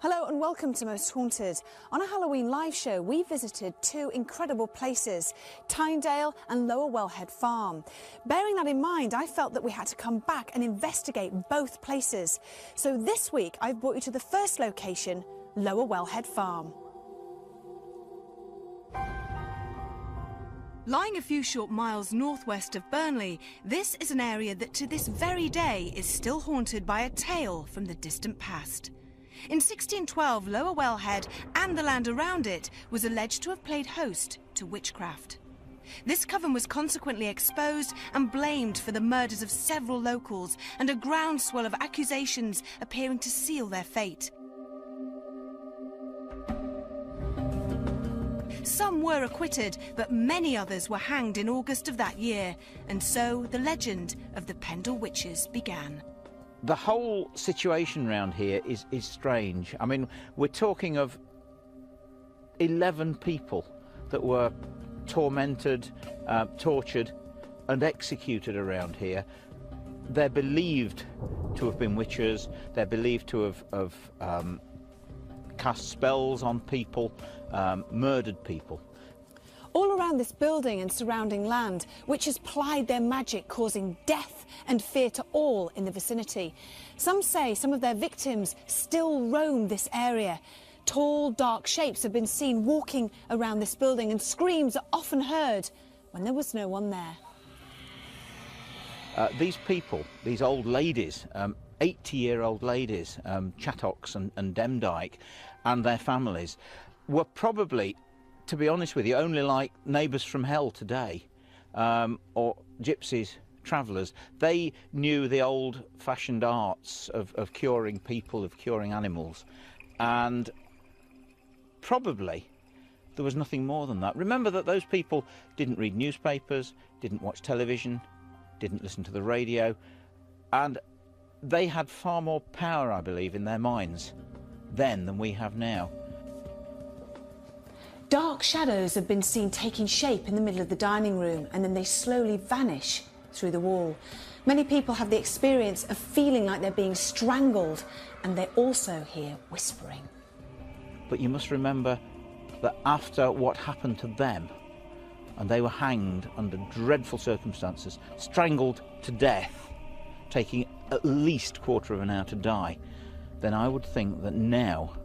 Hello and welcome to Most Haunted. On a Halloween live show, we visited two incredible places, Tynedale and Lower Wellhead Farm. Bearing that in mind, I felt that we had to come back and investigate both places. So this week, I've brought you to the first location, Lower Wellhead Farm. Lying a few short miles northwest of Burnley, this is an area that to this very day is still haunted by a tale from the distant past. In 1612, Lower Wellhead and the land around it was alleged to have played host to witchcraft. This coven was consequently exposed and blamed for the murders of several locals and a groundswell of accusations appearing to seal their fate. Some were acquitted, but many others were hanged in August of that year, and so the legend of the Pendle Witches began. The whole situation around here is strange. I mean, we're talking of 11 people that were tormented, tortured and executed around here. They're believed to have been witches. They're believed to have cast spells on people, murdered people. All around this building and surrounding land, witches plied their magic, causing death and fear to all in the vicinity. Some say some of their victims still roam this area. Tall, dark shapes have been seen walking around this building, and screams are often heard when there was no one there. These people, these old ladies, 80-year-old ladies, Chattocks and Demdike, and their families, were probably, to be honest with you, only like neighbours from hell today, or gypsies, travellers. They knew the old-fashioned arts of curing people, of curing animals, and probably there was nothing more than that. Remember that those people didn't read newspapers, didn't watch television, didn't listen to the radio, and they had far more power, I believe, in their minds then than we have now. Dark shadows have been seen taking shape in the middle of the dining room, and then they slowly vanish through the wall. Many people have the experience of feeling like they're being strangled, and they also hear whispering. But you must remember that after what happened to them, and they were hanged under dreadful circumstances, strangled to death, taking at least a quarter of an hour to die, then I would think that now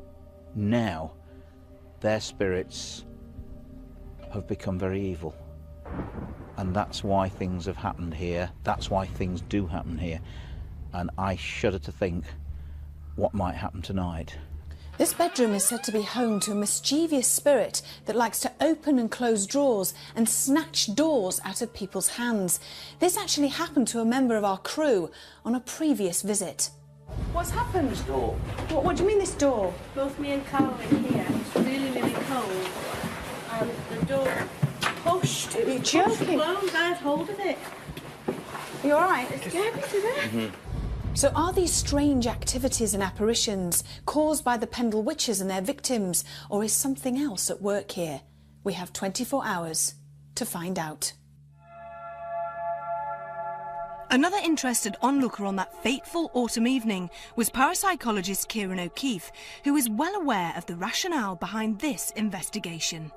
their spirits have become very evil. And that's why things have happened here. That's why things do happen here. And I shudder to think what might happen tonight. This bedroom is said to be home to a mischievous spirit that likes to open and close drawers and snatch doors out of people's hands. This actually happened to a member of our crew on a previous visit. What's happened? This door. What do you mean, this door? Both me and Carl are in here. It's really, really cold. And the door pushed. Are you Pushed joking? closed. I had hold of it. You all right? It scared me to death. So are these strange activities and apparitions caused by the Pendle Witches and their victims, or is something else at work here? We have 24 hours to find out. Another interested onlooker on that fateful autumn evening was parapsychologist Kieran O'Keefe, who is well aware of the rationale behind this investigation.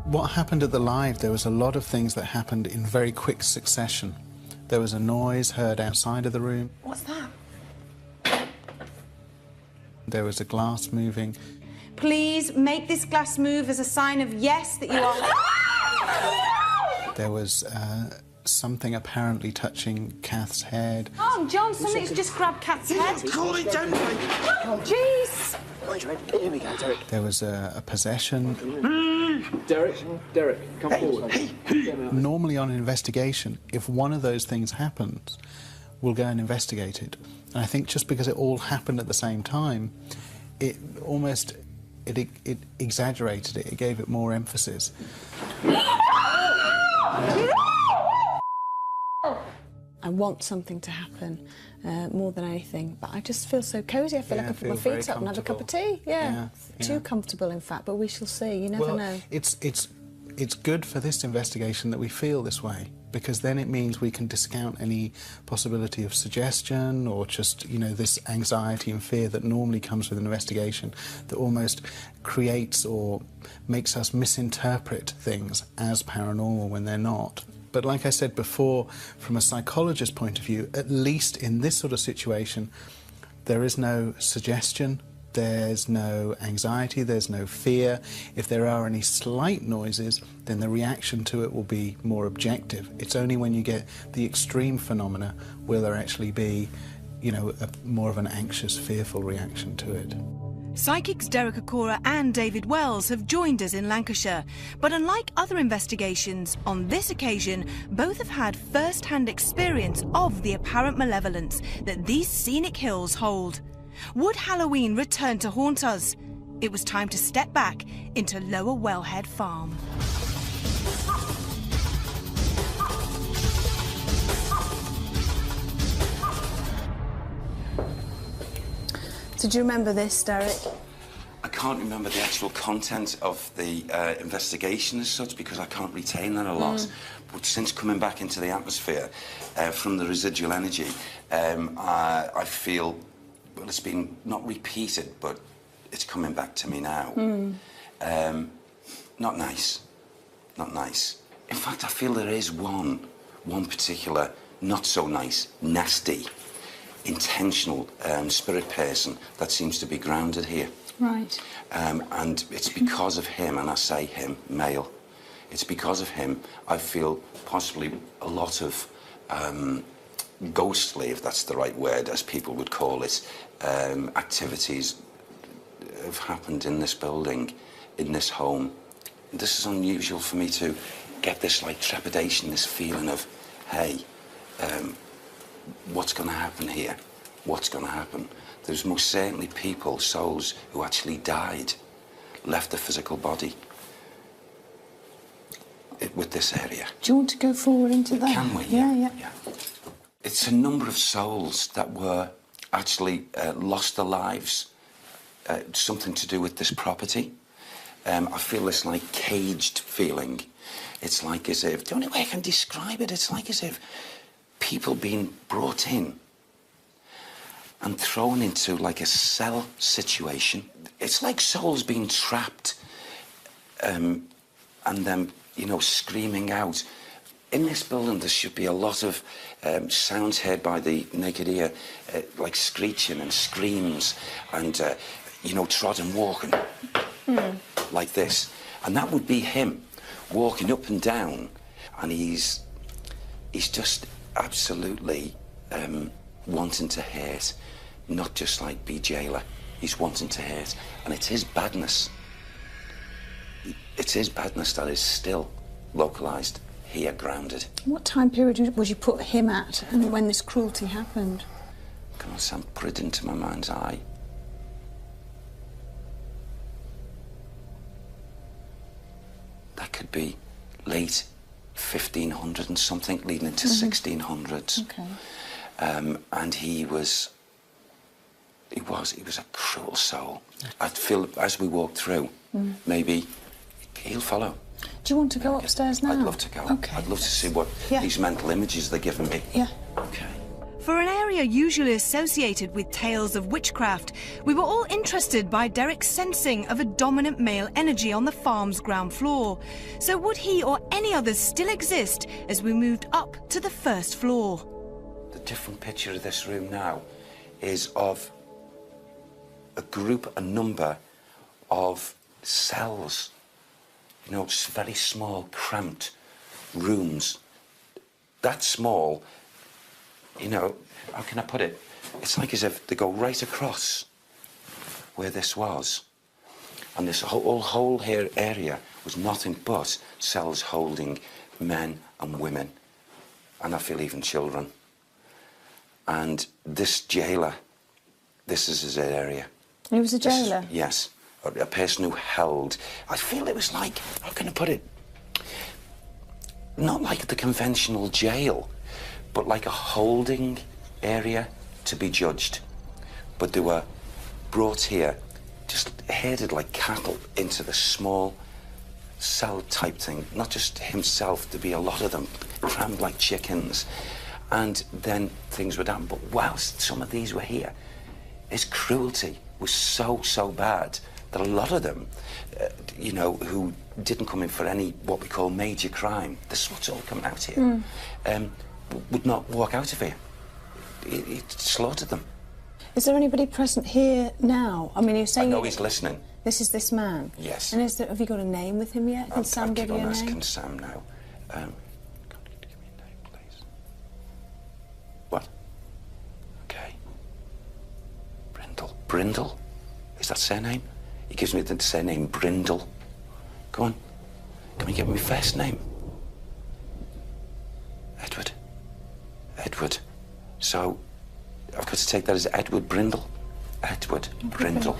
What happened at the live, there was a lot of things that happened in very quick succession. There was a noise heard outside of the room. What's that? There was a glass moving. Please make this glass move as a sign of yes, that you are... There was something apparently touching Kath's head. Oh, John, something's just grabbed Kat's head. Call it down, Jeez! Here we go, Derek. There was a possession. Derek, come forward. Normally on an investigation, if one of those things happens, we'll go and investigate it. And I think just because it all happened at the same time, it almost, it exaggerated it, it gave it more emphasis. I want something to happen more than anything, but I just feel so cosy. I feel like I put my feet up and have a cup of tea. Yeah. Too comfortable, in fact, but we shall see. You never know. It's good for this investigation that we feel this way, because then it means we can discount any possibility of suggestion or just, you know, this anxiety and fear that normally comes with an investigation that almost creates or makes us misinterpret things as paranormal when they're not. But like I said before, from a psychologist's point of view, at least in this sort of situation, there is no suggestion, there's no anxiety, there's no fear. If there are any slight noises, then the reaction to it will be more objective. It's only when you get the extreme phenomena will there actually be, you know, more of an anxious, fearful reaction to it. Psychics Derek Akora and David Wells have joined us in Lancashire, but unlike other investigations, on this occasion, both have had first-hand experience of the apparent malevolence that these scenic hills hold. Would Halloween return to haunt us? It was time to step back into Lower Wellhead Farm. Did you remember this, Derek? I can't remember the actual content of the investigation as such because I can't retain that a lot. But since coming back into the atmosphere from the residual energy, I feel, well, it's been not repeated, but it's coming back to me now. Not nice. Not nice. In fact, I feel there is one particular not so nice, nasty, intentional spirit person that seems to be grounded here. Right. And it's because of him, and I say him, male, it's because of him I feel possibly a lot of ghostly, if that's the right word, as people would call it, activities have happened in this building, in this home. This is unusual for me to get this like trepidation, this feeling of, hey, what's going to happen here? What's going to happen? There's most certainly people, souls, who actually died, left the physical body with this area. Do you want to go forward into that? Can we? Yeah. It's a number of souls that were actually lost their lives, something to do with this property. I feel this like caged feeling. It's like as if, the only way I can describe it, it's like as if people being brought in and thrown into like a cell situation. It's like souls being trapped and then, you know, screaming out. In this building, there should be a lot of sounds heard by the naked ear, like screeching and screams and, you know, trod and walking like this. And that would be him walking up and down, and he's just absolutely wanting to hurt, not just like be jailer. He's wanting to hurt, and it's his badness. It's his badness that is still localised here, grounded. What time period would you put him at, and when this cruelty happened? Can I put it into my mind's eye? That could be late 1500 and something, leading into 1600s. Okay. And he was a cruel soul. I feel as we walk through, maybe he'll follow. Do you want to go upstairs now? I'd love to go. Okay. I'd love to see what these mental images they're giving me. Yeah. Okay. For an area usually associated with tales of witchcraft, we were all interested by Derek's sensing of a dominant male energy on the farm's ground floor. So would he or any others still exist as we moved up to the first floor? The different picture of this room now is of a number of cells. You know, just very small, cramped rooms. That small, you know, how can I put it? It's like as if they go right across where this was. And this whole here area was nothing but cells holding men and women. And I feel even children. And this jailer, this is his area. He was a jailer? Yes. A person who held, I feel it was like, how can I put it? Not like the conventional jail, but like a holding area to be judged. But they were brought here, just herded like cattle into the small cell type thing, not just himself, there'd be a lot of them, crammed like chickens. And then things would happen. But whilst some of these were here, his cruelty was so, so bad that a lot of them, you know, who didn't come in for any what we call major crime, this is what's all coming out here, would not walk out of here. He slaughtered them. Is there anybody present here now? I mean, you're saying... I know he's listening. This is this man? Yes. And have you got a name with him yet? Can Sam give you a name? I'm asking Sam now. Give me a name, please. What? Okay. Brindle. Brindle? Is that surname? He gives me the surname Brindle. Go on. Can you give me first name? Edward. Edward. So, I've got to take that as Edward Brindle. Edward Brindle.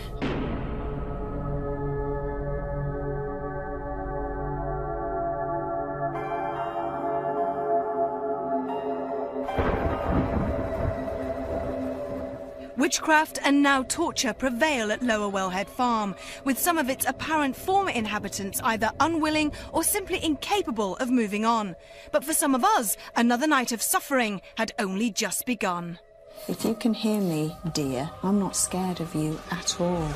Witchcraft and now torture prevail at Lower Wellhead Farm, with some of its apparent former inhabitants either unwilling or simply incapable of moving on. But for some of us, another night of suffering had only just begun. If you can hear me, dear, I'm not scared of you at all.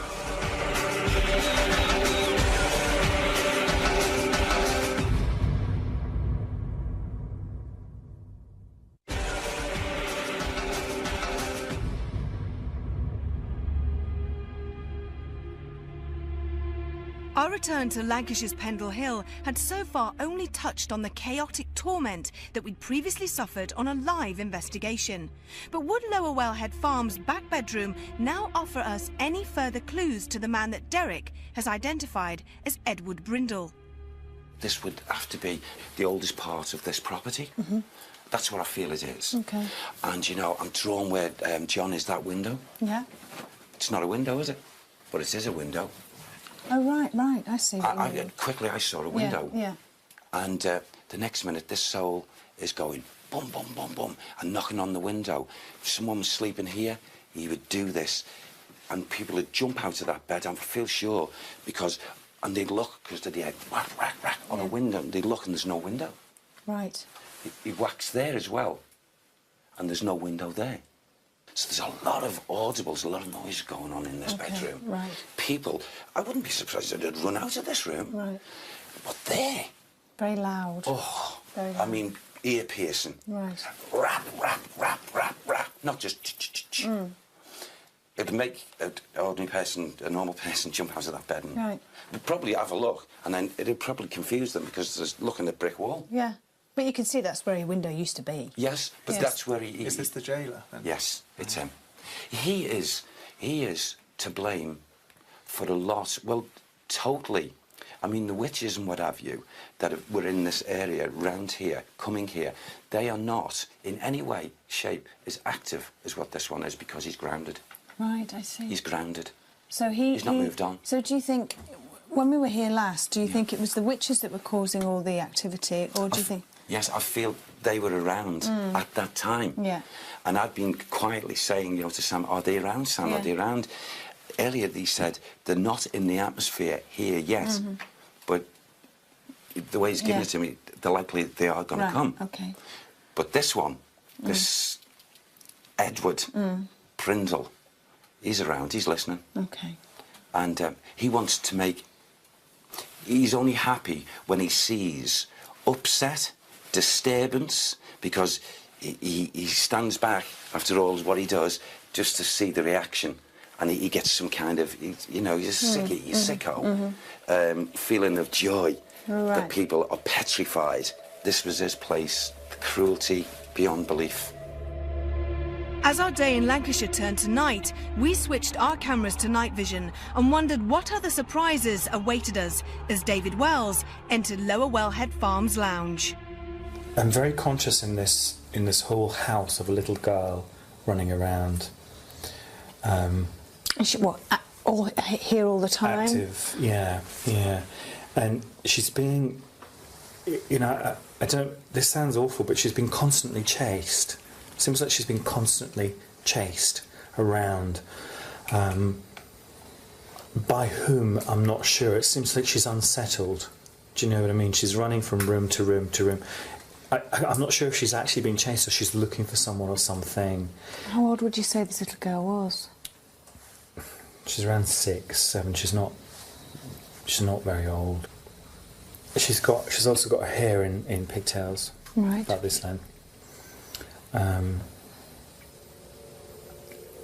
Our return to Lancashire's Pendle Hill had so far only touched on the chaotic torment that we'd previously suffered on a live investigation. But would Lower Wellhead Farm's back bedroom now offer us any further clues to the man that Derek has identified as Edward Brindle? This would have to be the oldest part of this property. That's what I feel it is. Okay. And, you know, I'm drawn where John is, that window. Yeah. It's not a window, is it? But it is a window. Oh, right, right, I see. Quickly, I saw a window. Yeah. And the next minute, this soul is going boom, boom, boom, boom, and knocking on the window. If someone was sleeping here, he would do this. And people would jump out of that bed, I feel sure, and they'd look, because they'd hear whack, whack, whack on a window, and they'd look and there's no window. Right. He whacks there as well, and there's no window there. So there's a lot of audibles, a lot of noise going on in this bedroom. Right. People, I wouldn't be surprised if they'd run out of this room. Right. But there. Very loud. Oh, very loud. I mean, ear piercing. Right. Rap, rap, rap, rap, rap. Not just ch-ch-ch-ch. It'd make an ordinary person, a normal person, jump out of that bed and would probably have a look, and then it'd probably confuse them because there's looking at the brick wall. Yeah. But you can see that's where a window used to be. Yes, but that's where he... Is this the jailer, then? Yes, it's him. He is to blame for a lot, well, totally. I mean, the witches and what have you that were in this area, round here, coming here, they are not in any way, shape, as active as what this one is because he's grounded. Right, I see. He's grounded. So he's not moved on. So do you think, when we were here last, do you think it was the witches that were causing all the activity, or do you think... Yes, I feel they were around at that time. Yeah. And I've been quietly saying, you know, to Sam, are they around, Sam? Are they around? Earlier, they said they're not in the atmosphere here yet. But the way he's giving it to me, they're likely they are going to come. Okay. But this one, this Edward Brindle, he's around, he's listening. Okay. And he wants to make... He's only happy when he sees upset, disturbance, because he stands back, after all, is what he does, just to see the reaction. And he gets some kind of, you know, he's a sicko, feeling of joy that people are petrified. This was his place, the cruelty beyond belief. As our day in Lancashire turned to night, we switched our cameras to night vision and wondered what other surprises awaited us as David Wells entered Lower Wellhead Farm's lounge. I'm very conscious in this whole house of a little girl running around. Is she, what, here all the time? Active, yeah. And she's being, you know, I don't, this sounds awful, but she's been constantly chased. Seems like she's been constantly chased around. By whom, I'm not sure. It seems like she's unsettled. Do you know what I mean? She's running from room to room to room. I'm not sure if she's actually being chased or she's looking for someone or something. How old would you say this little girl was? She's around 6, 7. She's not very old. She's also got her hair in pigtails. Right. About this length. I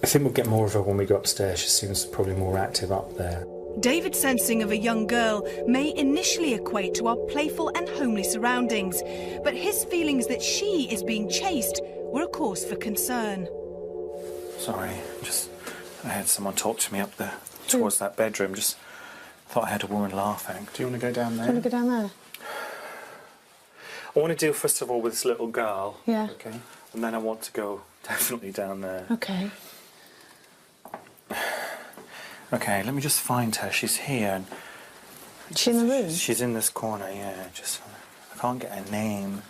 think we'll get more of her when we go upstairs. She seems probably more active up there. David's sensing of a young girl may initially equate to our playful and homely surroundings, but his feelings that she is being chased were a cause for concern. Sorry, I had someone talk to me up there towards that bedroom. Just thought I had a woman laughing. Do you want to go down there? Do you want to go down there? I want to deal first of all with this little girl. Yeah. Okay. And then I want to go definitely down there. Okay. Okay, let me just find her. She's here. And Is she in the room? she's in this corner, yeah. I can't get her name.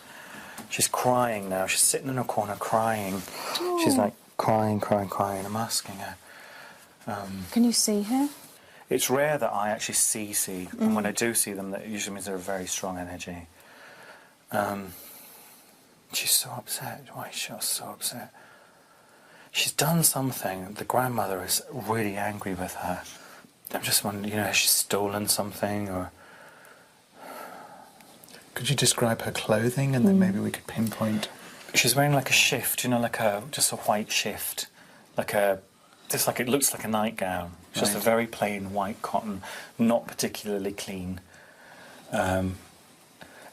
She's crying now. She's sitting in a corner crying. Oh. She's like crying. I'm asking her. Can you see her? It's rare that I actually see. And when I do see them, that usually means they're a very strong energy. She's so upset. Why is she so upset? She's done something. The grandmother is really angry with her. I'm just wondering, has she stolen something or... Could you describe her clothing and then maybe we could pinpoint? She's wearing like a shift, just a white shift. It looks like a nightgown. It's just a very plain white cotton, not particularly clean. And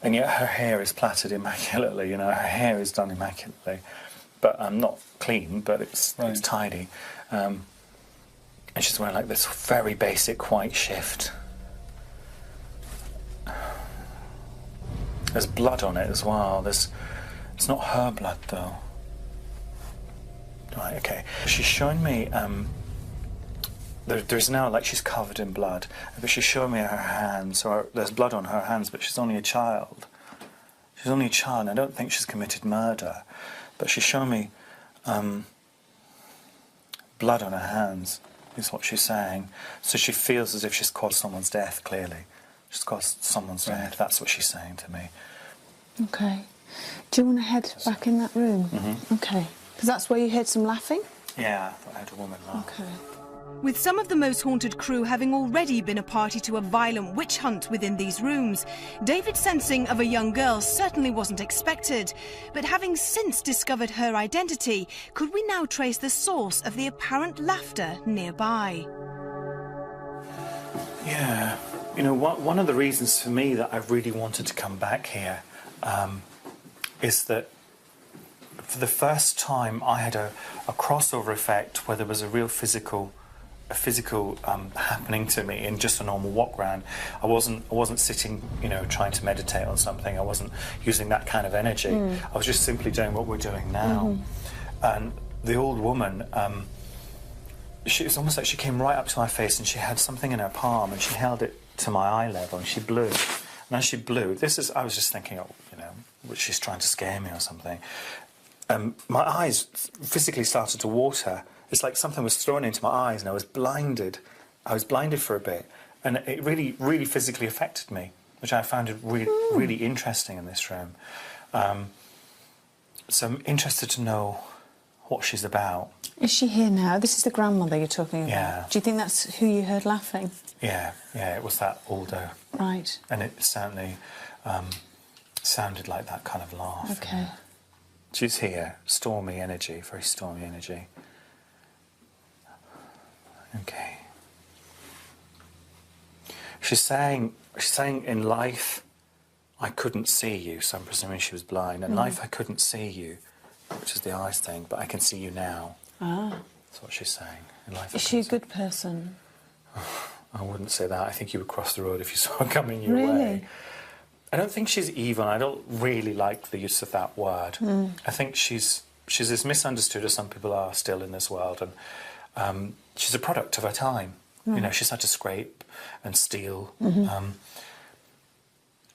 yet her hair is plaited immaculately, her hair is done immaculately. But not clean, but it's tidy. And she's wearing like this very basic white shift. There's blood on it as well. It's not her blood though. Right, okay. She's showing me, there's now like she's covered in blood, but she's showing me her hands, or there's blood on her hands, but she's only a child. She's only a child, and I don't think she's committed murder. But she's showing me blood on her hands, is what she's saying. So she feels as if she's caused someone's death, clearly. She's caused someone's death, that's what she's saying to me. Okay. Do you want to head back in that room? Mm-hmm. Okay. Because that's where you heard some laughing? Yeah, I thought I had a woman laugh. Okay. With some of the most haunted crew having already been a party to a violent witch hunt within these rooms, David's sensing of a young girl certainly wasn't expected. But having since discovered her identity, could we now trace the source of the apparent laughter nearby? Yeah. One of the reasons for me that I really wanted to come back here is that for the first time I had a crossover effect where there was a real physical happening to me in just a normal walk round. I wasn't sitting, trying to meditate on something. I wasn't using that kind of energy. I was just simply doing what we're doing now. And the old woman, it was almost like she came right up to my face and she had something in her palm and she held it to my eye level and she blew. And as she blew, I was just thinking, she's trying to scare me or something. My eyes physically started to water. It's like something was thrown into my eyes and I was blinded. I was blinded for a bit. And it really, really physically affected me, which I found really, really interesting in this room. So I'm interested to know what she's about. Is she here now? This is the grandmother you're talking about. Yeah. Do you think that's who you heard laughing? Yeah, it was that older. Right. And it certainly sounded like that kind of laugh. Okay. She's here. Stormy energy, very stormy energy. Okay. She's saying in life, I couldn't see you, so I'm presuming she was blind. In life, I couldn't see you, which is the eyes thing, but I can see you now. Ah. That's what she's saying. In life, Is she a good person? I wouldn't say that. I think you would cross the road if you saw her coming your Really? way. I don't think she's evil. I don't really like the use of that word. I think she's as misunderstood as some people are still in this world, and she's a product of her time. She's had to scrape and steal. I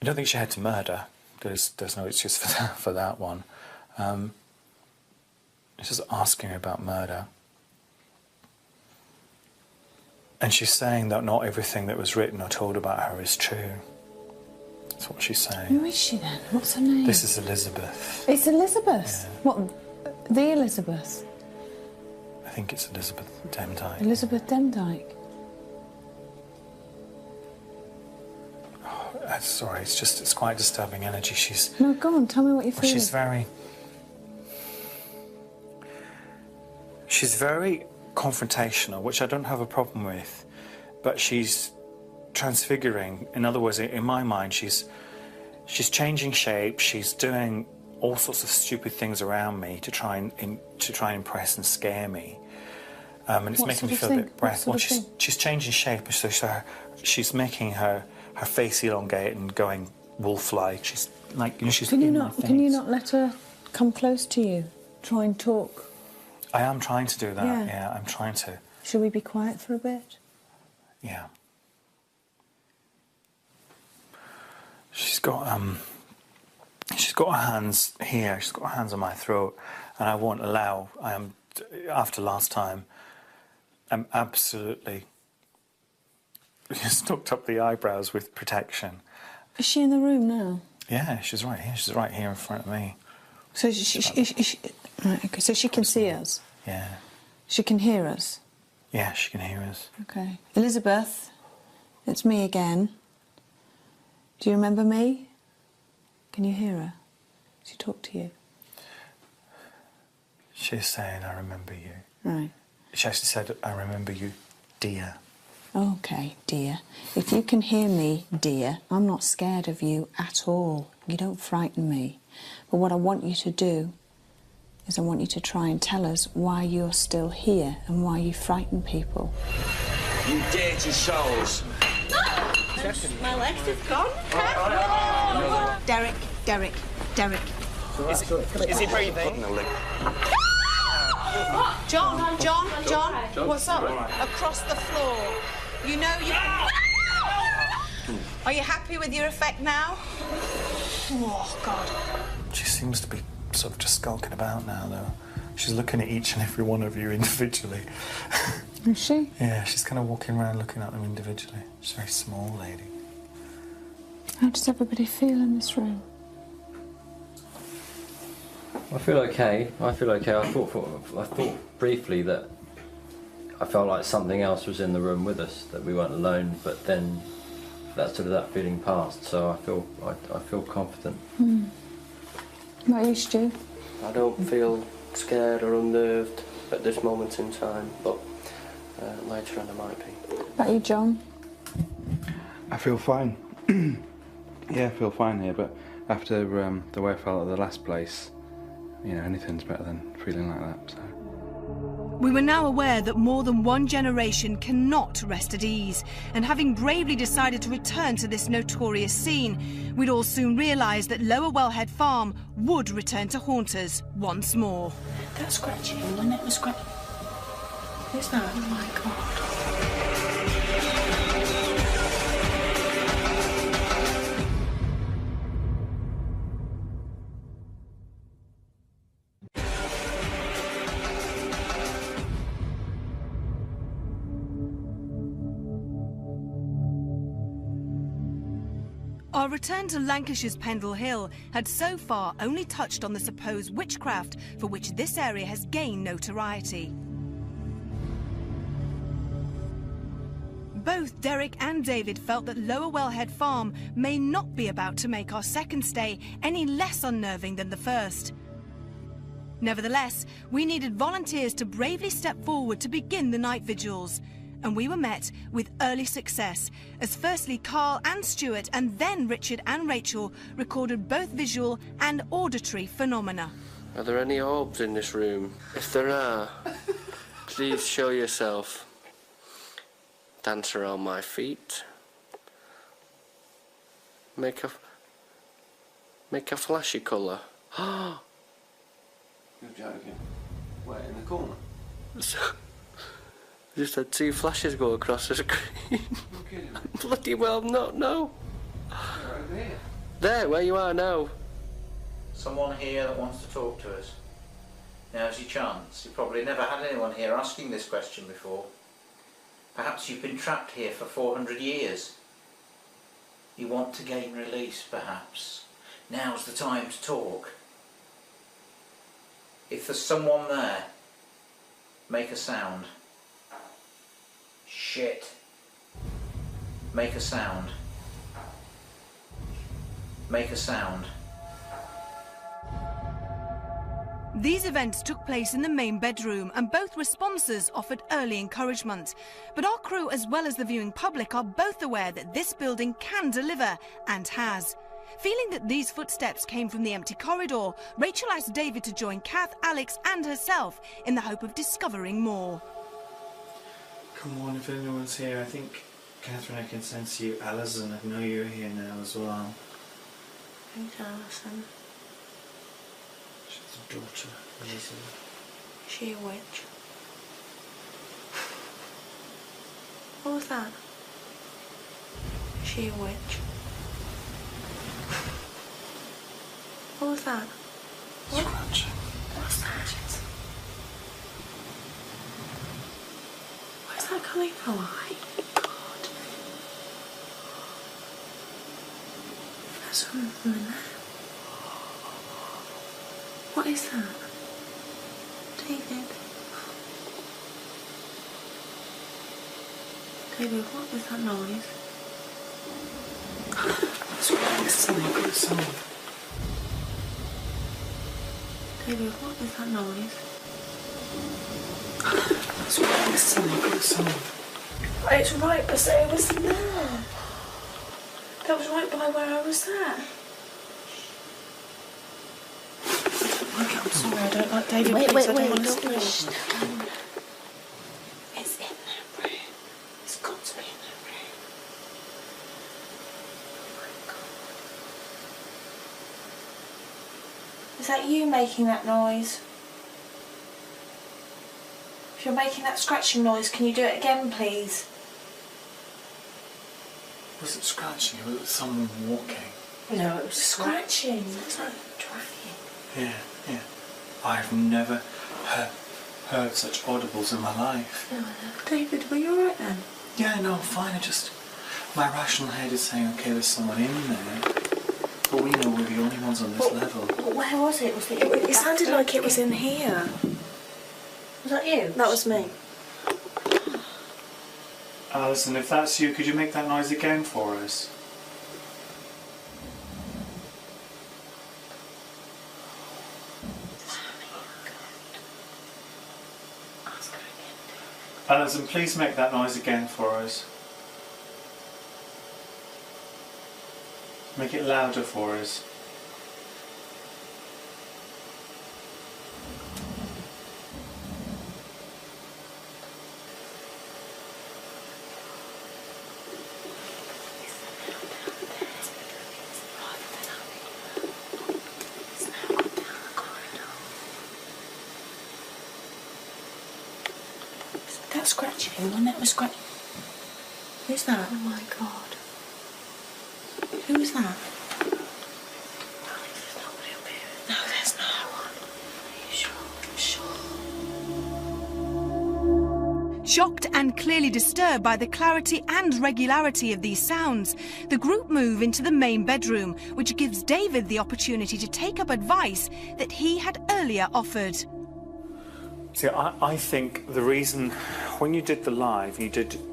don't think she had to murder. There's no excuse for that one. Just asking her about murder. And she's saying that not everything that was written or told about her is true. That's what she's saying. Who is she then? What's her name? This is Elizabeth. It's Elizabeth. Yeah. What? The Elizabeth? I think it's Elizabeth Demdike. Elizabeth Demdike. Sorry, it's quite disturbing energy. No, go on, tell me what you feel. She's very confrontational, which I don't have a problem with, but she's transfiguring. In other words, in my mind, she's changing shape. She's doing all sorts of stupid things around me to try and impress and scare me. And it's making me feel a bit breathless. Well, she's changing shape, so she's making her face elongate and going wolf-like. She's like, she's. Can you not let her come close to you? Try and talk. I am trying to do that. Yeah, I'm trying to. Should we be quiet for a bit? Yeah. She's got her hands here. She's got her hands on my throat, and I won't allow. After last time, I'm absolutely stuck up the eyebrows with protection. Is she in the room now? Yeah, she's right here. She's right here in front of me. So right, okay, so she can see us? Yeah. She can hear us? Yeah, she can hear us. Okay. Elizabeth, it's me again. Do you remember me? Can you hear her? Does she talk to you? She's saying, I remember you. Right. She actually said, I remember you, dear. Okay, dear. If you can hear me, dear, I'm not scared of you at all. You don't frighten me. But what I want you to do is I want you to try and tell us why you're still here and why you frighten people. You dirty souls. My legs have gone. Derek. Is he breathing? John, what's up? Across the floor. You know you... Are you happy with your effect now? Oh, God. She seems to be sort of just skulking about now, though. She's looking at each and every one of you individually. Is she? Yeah, she's kind of walking around looking at them individually. She's a very small lady. How does everybody feel in this room? I feel okay. I thought briefly that I felt like something else was in the room with us, that we weren't alone. But then that feeling passed, so I feel confident. What about you, Stu? I don't feel scared or unnerved at this moment in time, but later on I might be. What about you, John? I feel fine. Yeah, I feel fine here, but after the way I felt at the last place, you know, anything's better than feeling like that, so. We were now aware that more than one generation cannot rest at ease, and having bravely decided to return to this notorious scene, we'd all soon realise that Lower Wellhead Farm would return to haunt us once more. That scratching, when it was scratching. Who's that? Oh my God. Our return to Lancashire's Pendle Hill had so far only touched on the supposed witchcraft for which this area has gained notoriety. Both Derek and David felt that Lower Wellhead Farm may not be about to make our second stay any less unnerving than the first. Nevertheless, we needed volunteers to bravely step forward to begin the night vigils. And we were met with early success, as firstly Carl and Stuart and then Richard and Rachel recorded both visual and auditory phenomena. Are there any orbs in this room? If there are, please show yourself. Dance around my feet. Make a flashy colour. You're joking. Where, in the corner? Just had two flashes go across the screen. Bloody well not, no. Right there. There, where you are now. Someone here that wants to talk to us. Now's your chance. You've probably never had anyone here asking this question before. Perhaps you've been trapped here for 400 years. You want to gain release, perhaps. Now's the time to talk. If there's someone there, make a sound. Shit. Make a sound. Make a sound. These events took place in the main bedroom and both responses offered early encouragement. But our crew, as well as the viewing public, are both aware that this building can deliver, and has. Feeling that these footsteps came from the empty corridor, Rachel asked David to join Kath, Alex and herself in the hope of discovering more. Come on, if anyone's here. I think, Catherine, I can sense you. Alison, I know you're here now as well. Who's Alison? She's a daughter, Elizabeth. Is she a witch? What was that? Is she a witch? What was that? What? Scratching. What's that? Where's that coming from? Oh my God. There's something in there. What is that? David? David, what is that noise? Good sound. David, what is that noise? Good sound. It's right beside it was there. That was right by where I was at. I'm sorry, I don't like David. Wait, please, I wait, don't wait. want to Don't steal. rush. It's in that room. It's got to be in that room. Oh my God. Is that you making that noise? If you're making that scratching noise, can you do it again, please? Was it scratching? Was it someone walking? No, it was scratching. It's like dragging. Yeah, yeah. I've never heard such audibles in my life. No, David, were you alright then? Yeah, no, I'm fine. My rational head is saying, okay, there's someone in there. But we know we're the only ones on this level. But where was it? Was it sounded like it was in here. Was that you? That was me. Alison, if that's you, could you make that noise again for us? Alison, please make that noise again for us. Make it louder for us. That scratching, when that was scratching. Who's that? Oh my God. Who was that? There's nobody up here. No, there's no one. Are you sure? I'm sure. Shocked and clearly disturbed by the clarity and regularity of these sounds, the group move into the main bedroom, which gives David the opportunity to take up advice that he had earlier offered. See, I think the reason, when you did the live,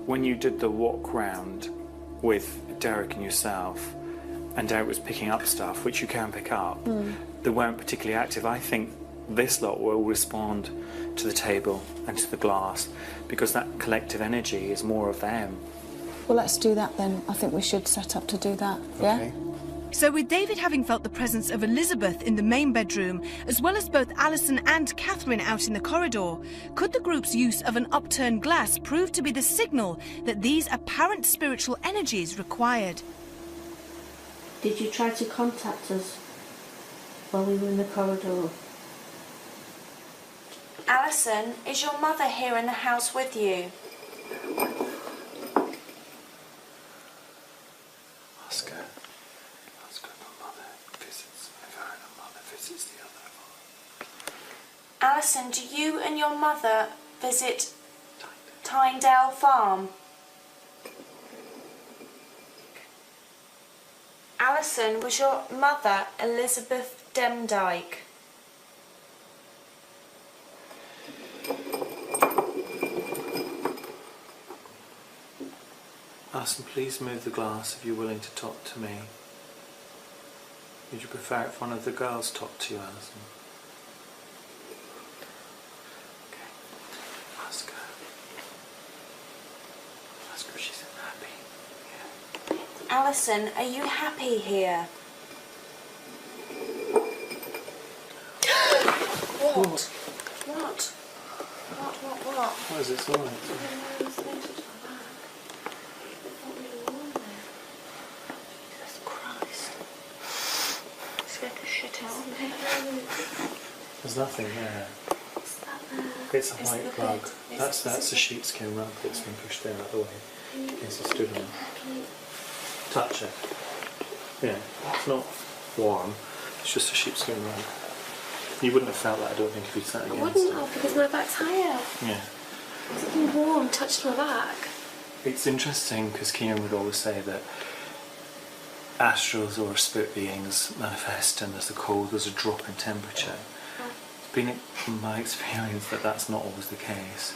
when you did the walk round with Derek and yourself, and Derek was picking up stuff, which you can pick up, that weren't particularly active, I think this lot will respond to the table and to the glass, because that collective energy is more of them. Well, let's do that then. I think we should set up to do that, yeah? Okay. So with David having felt the presence of Elizabeth in the main bedroom, as well as both Alison and Catherine out in the corridor, could the group's use of an upturned glass prove to be the signal that these apparent spiritual energies required? Did you try to contact us while we were in the corridor? Alison, is your mother here in the house with you? Ask her. Ask her if her mother visits. If her and her mother visits the other one. Alison, do you and your mother visit Tyndale Farm? Alison, was your mother Elizabeth Demdike? Alison, please move the glass if you're willing to talk to me. Would you prefer if one of the girls talked to you, Alison? Okay. Ask her. Ask her if she's happy. Yeah. Alison, are you happy here? What? What? What? What is it all right? Jesus Christ. Scared the shit out of me. There's nothing there. What's that there? It's a white rug. That's a sheepskin rug that's been pushed there out of the way. It's a stood on it. Touch it. Yeah, it's not warm. It's just a sheepskin rug. You wouldn't have felt that, I don't think, if you'd sat against it. I wouldn't have, because my back's higher. Yeah. Something warm touched my back. It's interesting because Kieran would always say that astrals or spirit beings manifest and there's a cold, there's a drop in temperature. It's been my experience that that's not always the case.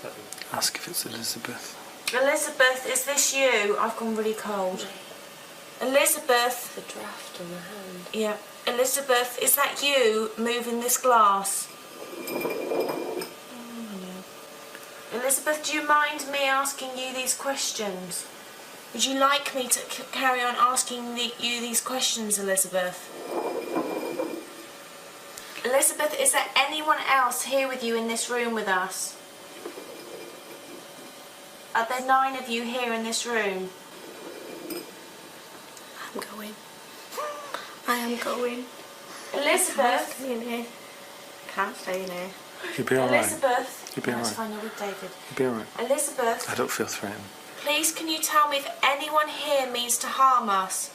But ask if it's Elizabeth. Elizabeth, is this you? I've gone really cold. Elizabeth. The draft on my hand. Yeah. Elizabeth, is that you moving this glass? Elizabeth, do you mind me asking you these questions? Would you like me to carry on asking you these questions, Elizabeth? Elizabeth, is there anyone else here with you in this room with us? Are there 9 of you here in this room? I'm going. I am going. Elizabeth? I can't stay in here. I can't stay in here. You'll be alright. Elizabeth? You'll be That's alright. fine, you're with David. You'll be alright. Elizabeth? I don't feel threatened. Please, can you tell me if anyone here means to harm us?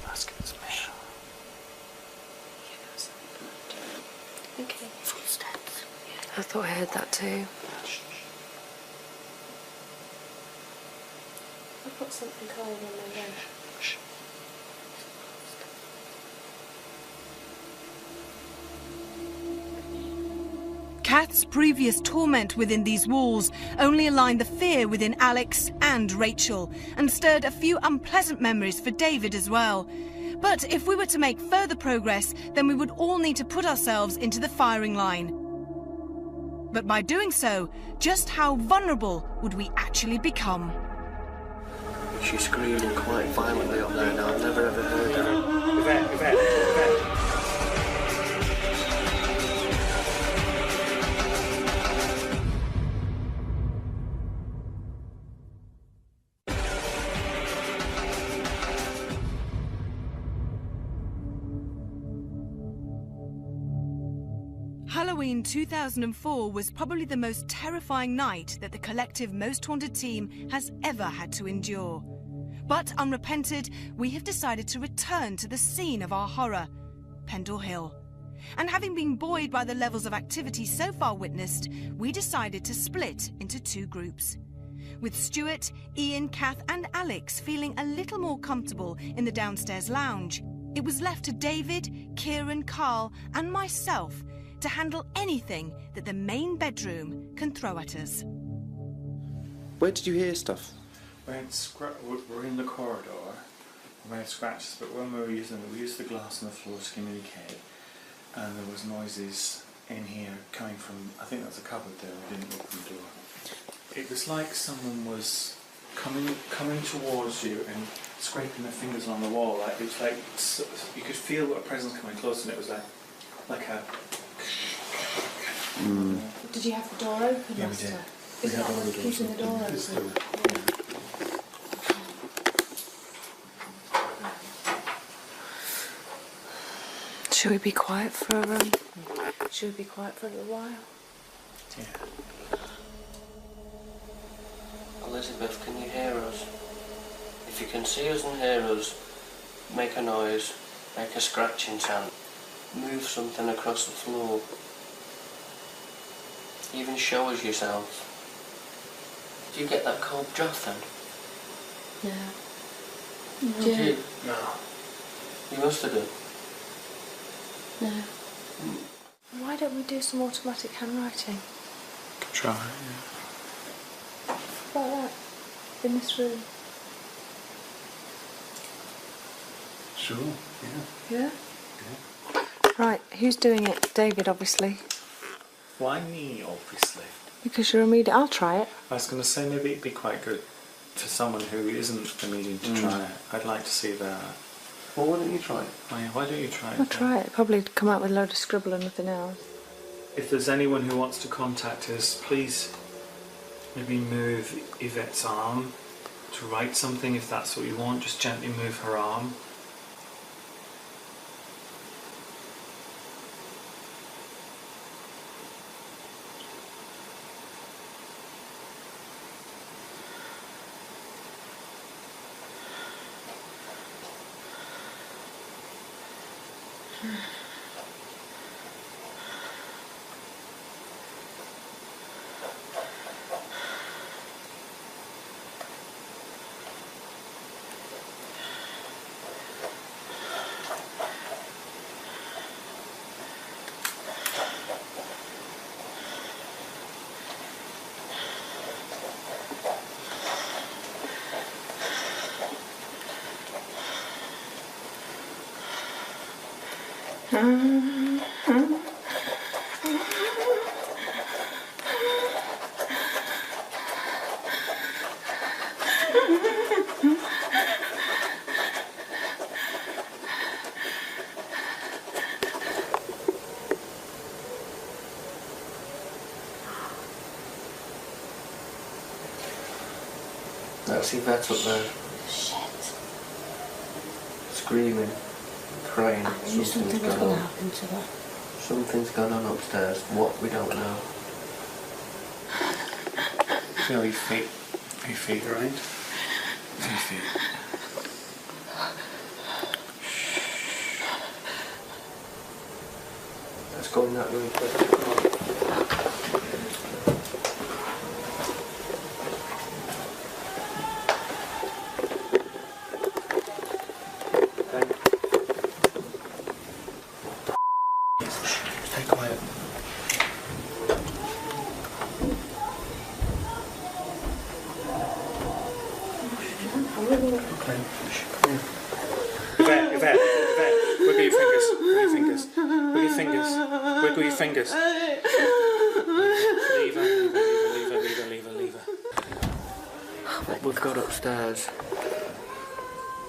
Ask if it's me. Okay. Footsteps. I thought I heard that too. I put something cold on my leg. Kath's previous torment within these walls only aligned the fear within Alex and Rachel, and stirred a few unpleasant memories for David as well. But if we were to make further progress, then we would all need to put ourselves into the firing line. But by doing so, just how vulnerable would we actually become? She's screaming quite violently up there now. I've never ever heard her. Halloween 2004 was probably the most terrifying night that the collective Most Haunted team has ever had to endure. But unrepented, we have decided to return to the scene of our horror, Pendle Hill. And having been buoyed by the levels of activity so far witnessed, we decided to split into 2 groups. With Stuart, Ian, Kath and Alex feeling a little more comfortable in the downstairs lounge, it was left to David, Kieran, Carl and myself to handle anything that the main bedroom can throw at us. Where did you hear stuff? We're in the corridor. We had scratches, but when we used the glass on the floor to communicate, and there was noises in here coming from, I think that's a cupboard there, we didn't open the door. It was like someone was coming towards you and scraping their fingers on the wall. Like, it was like, you could feel a presence coming close, and it was like a... Did you have the door open, Yeah, Master? we did. Is that what was keeping the door open? Should we be quiet for a little while? Yeah. Elizabeth, can you hear us? If you can see us and hear us, make a noise, make a scratching sound, move something across the floor. Even show us yourself. Do you get that cold draft then? Yeah. Do you? No. You must have done. No. Why don't we do some automatic handwriting? Try, yeah. Like that. In this room. Sure, yeah. Yeah? Right, who's doing it? David, obviously. Why me, obviously? Because you're a medium. I'll try it. I was going to say maybe it'd be quite good for someone who isn't a medium to try it. I'd like to see that. Well, why don't you try it? Oh, yeah, why don't you try it? I'll try it. Probably come out with a load of scribble and nothing else. If there's anyone who wants to contact us, please maybe move Yvette's arm to write something if that's what you want. Just gently move her arm. That's Yvette up there. Shit. Screaming, crying. I knew something was going to happen to her. Something's gone on upstairs. What, we don't know. Feel your feet. Your feet, right? Your feet. Let's go in that room quick. Come on. Stay quiet. Okay. Yvette, wiggle your fingers. Wiggle your fingers. Wiggle your fingers. Leave her.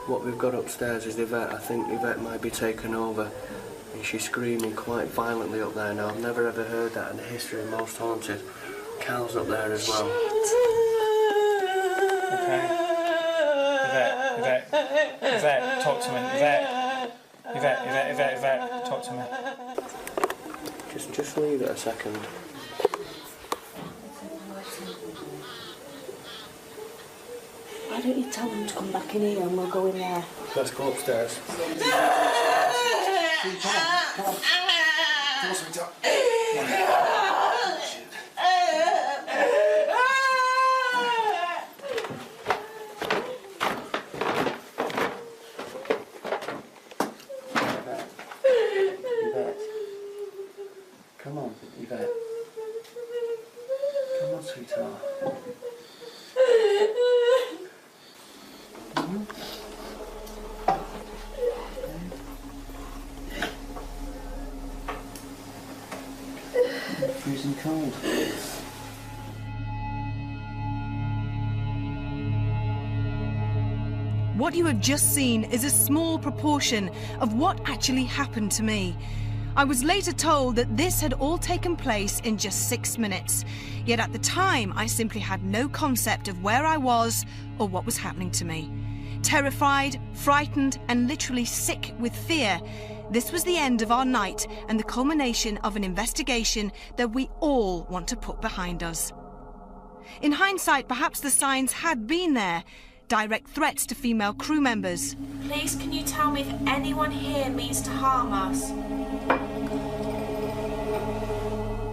What we've got upstairs is Yvette. I think Yvette might be taken over. And she's screaming quite violently up there now. I've never ever heard that in the history of Most Haunted. Cal's up there as well. Okay. Yvette, talk to me. Yvette, talk to me. Just leave it a second. Why don't you tell them to come back in here and we'll go in there? Let's go upstairs. Come on, sweetheart. Yvette. Come on, Yvette. Come on, sweetheart. Freezing cold. What you have just seen is a small proportion of what actually happened to me. I was later told that this had all taken place in just 6 minutes, yet at the time I simply had no concept of where I was or what was happening to me. Terrified, frightened, and literally sick with fear, this was the end of our night and the culmination of an investigation that we all want to put behind us. In hindsight, perhaps the signs had been there. Direct threats to female crew members. Please, can you tell me if anyone here means to harm us?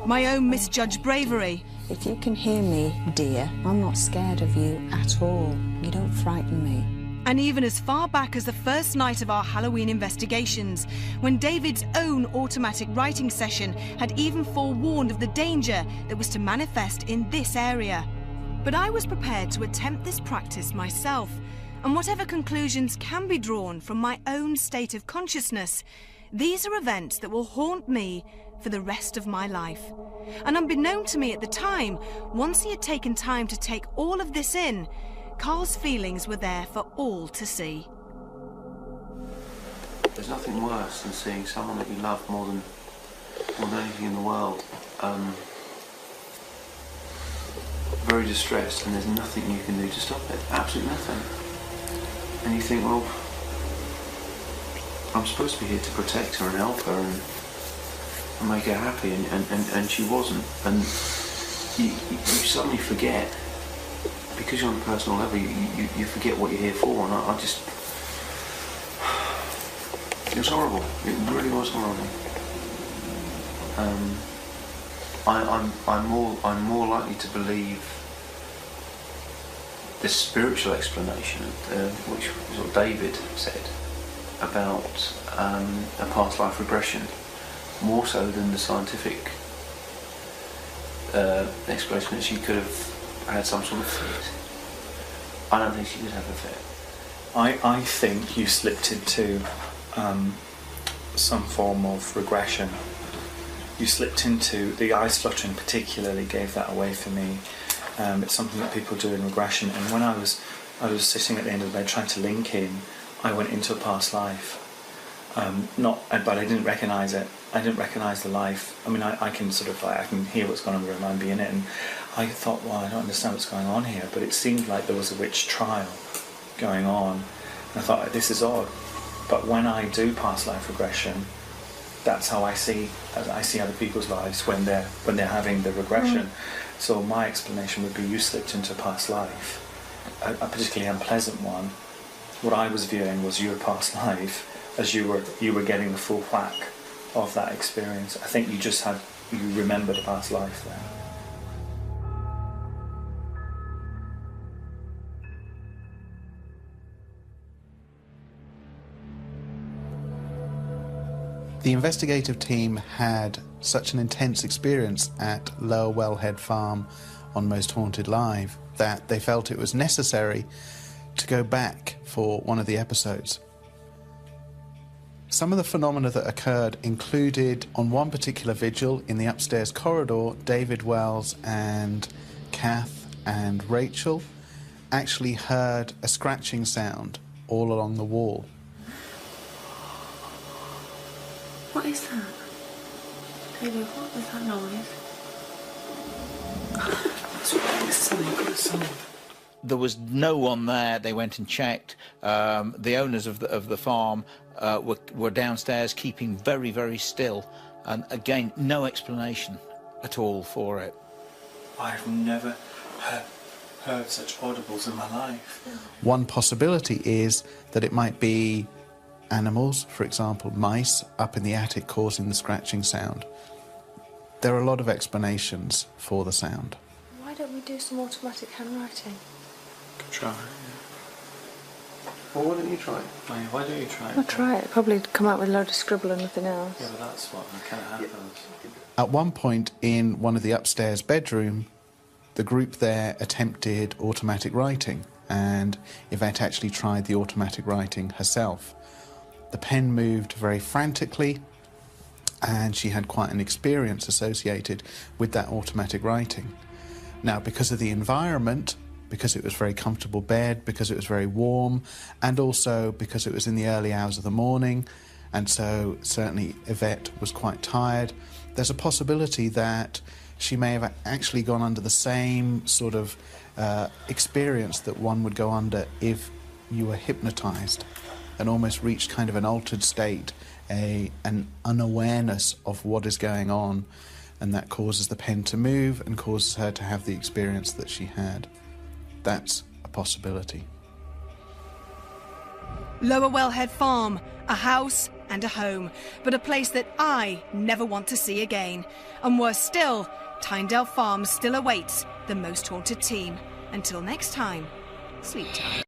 My own misjudged bravery. If you can hear me, dear, I'm not scared of you at all. You don't frighten me. And even as far back as the first night of our Halloween investigations, when David's own automatic writing session had even forewarned of the danger that was to manifest in this area. But I was prepared to attempt this practice myself, and whatever conclusions can be drawn from my own state of consciousness, these are events that will haunt me for the rest of my life. And unbeknown to me at the time, once he had taken time to take all of this in, Carl's feelings were there for all to see. There's nothing worse than seeing someone that you love more than anything in the world very distressed, and there's nothing you can do to stop it. Absolutely nothing. And you think, well, I'm supposed to be here to protect her and help her and make her happy, and she wasn't. And you suddenly forget, because you're on a personal level, you forget what you're here for, and I just... It was horrible. It really was horrible. I'm more likely to believe the spiritual explanation, which was what David said, about a past life regression, more so than the scientific explanation that she could have had some sort of fit. I don't think she did have a fit. I think you slipped into some form of regression. You slipped into, the eyes fluttering particularly gave that away for me. It's something that people do in regression, and when I was sitting at the end of the bed trying to link in, I went into a past life. But I didn't recognise it. I didn't recognise the life. I mean, I can sort of, I can hear what's going on in the room, I'm being in it, and I thought, well, I don't understand what's going on here, but it seemed like there was a witch trial going on, and I thought, this is odd. But when I do past life regression, that's how I see other people's lives when they're having the regression. So my explanation would be, you slipped into a past life, a particularly unpleasant one. What I was viewing was your past life as you were getting the full whack of that experience. I think you remembered a past life there. The investigative team had such an intense experience at Lower Wellhead Farm on Most Haunted Live that they felt it was necessary to go back for one of the episodes. Some of the phenomena that occurred included, on one particular vigil in the upstairs corridor, David Wells and Kath and Rachel actually heard a scratching sound all along the wall. What is that? David, what is that noise? There was no one there. They went and checked. The owners of the farm were downstairs keeping very, very still. And again, no explanation at all for it. I've never heard such audibles in my life. One possibility is that it might be animals, for example, mice, up in the attic causing the scratching sound. There are a lot of explanations for the sound. Why don't we do some automatic handwriting? Could try, yeah. Well, why don't you try it? Why don't you try it? I'll try it. Probably come out with a load of scribble and nothing else. Yeah, but that's what kind of happens. At one point in one of the upstairs bedroom, the group there attempted automatic writing, and Yvette actually tried the automatic writing herself. The pen moved very frantically, and she had quite an experience associated with that automatic writing. Now, because of the environment, because it was a very comfortable bed, because it was very warm, and also because it was in the early hours of the morning, and so certainly Yvette was quite tired, there's a possibility that she may have actually gone under the same sort of experience that one would go under if you were hypnotised, and almost reached kind of an altered state, an unawareness of what is going on, and that causes the pen to move and causes her to have the experience that she had. That's a possibility. Lower Wellhead Farm, a house and a home, but a place that I never want to see again. And worse still, Tyndale Farm still awaits the Most Haunted team. Until next time, sleep tight.